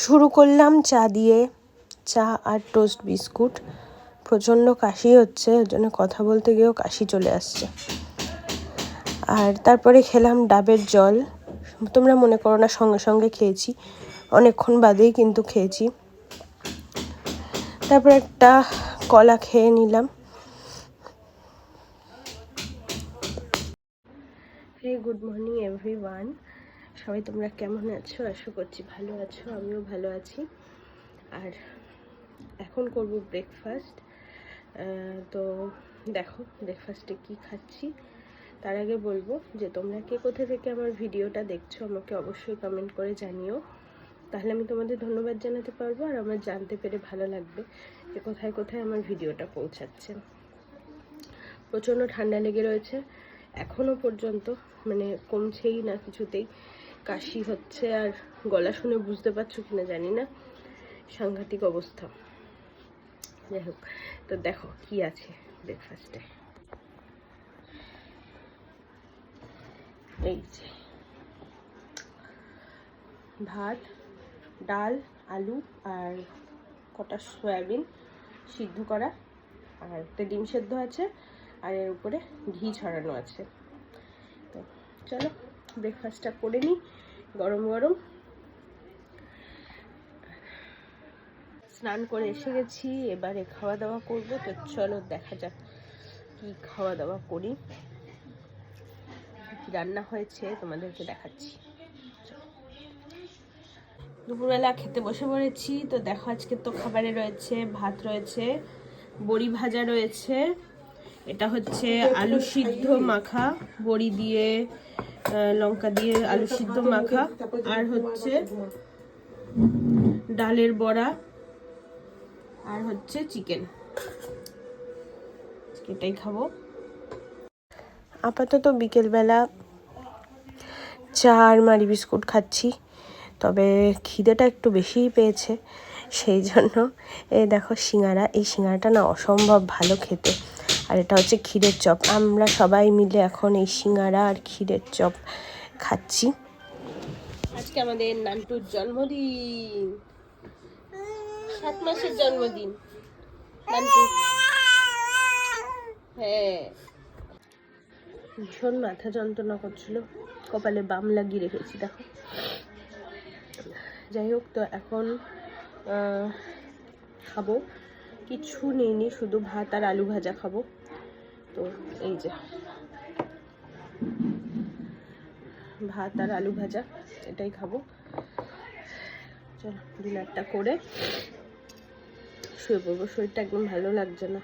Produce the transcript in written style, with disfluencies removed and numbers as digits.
শুরু করলাম চা দিয়ে, চা আর টোস্ট বিস্কুট। প্রচণ্ড কাশি হচ্ছে, ওর জন্য কথা বলতে গিয়েও কাশি চলে আসছে। আর তারপরে খেলাম ডাবের জল। তোমরা মনে করো না সঙ্গে সঙ্গে খেয়েছি, অনেকক্ষণ বাদেই কিন্তু খেয়েছি। তারপর একটা কলা খেয়ে নিলাম। হে গুড মর্নিং এভরিওয়ান, সবাই তোমরা কেমন আছো? আশা করছি ভালো আছো, আমিও ভালো আছি। আর এখন করব ব্রেকফাস্ট। তো দেখো ব্রেকফাস্টে কি খাচ্ছি। তার আগে বলবো যে তোমরা কে কোথা থেকে আমার ভিডিওটা দেখছো আমাকে অবশ্যই কমেন্ট করে জানিও, তাহলে আমি তোমাদের ধন্যবাদ জানাতে পারবো আর আমার জানতে পেরে ভালো লাগবে যে কোথায় কোথায় আমার ভিডিওটা পৌঁছাচ্ছে। প্রচণ্ড ঠান্ডা লেগে রয়েছে এখনো পর্যন্ত, মানে কমছেই না কিছুতেই। কাশি হচ্ছে আর গলা শুনে বুঝতে পারছো কিনা জানি না, সাংঘাতিক অবস্থা। যাই হোক, তো দেখো কি আছে ব্রেকফাস্টে। এই যে ভাত, ডাল, আলু আর কটা সয়াবিন সিদ্ধ করা, আর একটা ডিম সেদ্ধ আছে, আর এর উপরে ঘি ছড়ানো আছে। তো চলো ব্রেকফাস্টটা করে নিই গরম গরম। স্নান করে এসে গেছি, এবারে খাওয়া দাওয়া করব। তো চলো দেখা যাক কি খাওয়া দাওয়া করি, কি রান্না হয়েছে তোমাদেরকে দেখাচ্ছি। দুপুরবেলা খেতে বসে পড়েছি। তো দেখো আজকে তো খাবারে রয়েছে ভাত, রয়েছে বড়ি ভাজা, রয়েছে এটা হচ্ছে আলু সিদ্ধ মাখা, বড়ি দিয়ে লঙ্কা দিয়ে আলু সিদ্ধ মাখা, আর হচ্ছে ডালের বড়া, আর হচ্ছে চিকেন। এটাই খাবো আপাতত। বিকেলবেলা চা আর মারি বিস্কুট খাচ্ছি, তবে খিদেটা একটু বেশিই পেয়েছে, সেই জন্য এই দেখো সিঙ্গারা। এই সিঙ্গারাটা না অসম্ভব ভালো খেতে, আর এটা হচ্ছে ক্ষীরের চপ। আমরা সবাই মিলে এখন এই সিঙ্গারা আর ক্ষীরের চপ খাচ্ছি। আজকে আমাদের নান্টুর জন্মদিন, 7 মাসের জন্মদিন নান্টু। হ্যাঁ, ভীষণ মাথা যন্ত্রণা করছিল, কপালে বাম লাগিয়ে রেখেছি দেখো। যাই হোক, তো এখন খাবো, কিছু নেইনি, শুধু ভাত আর আলু ভাজা খাবো। তো এই যে ভাত আর আলু ভাজা, এটাই খাবো। চলো ডিনারটা করে শুয়ে পড়বো, শরীরটা একদম ভালো লাগছে না।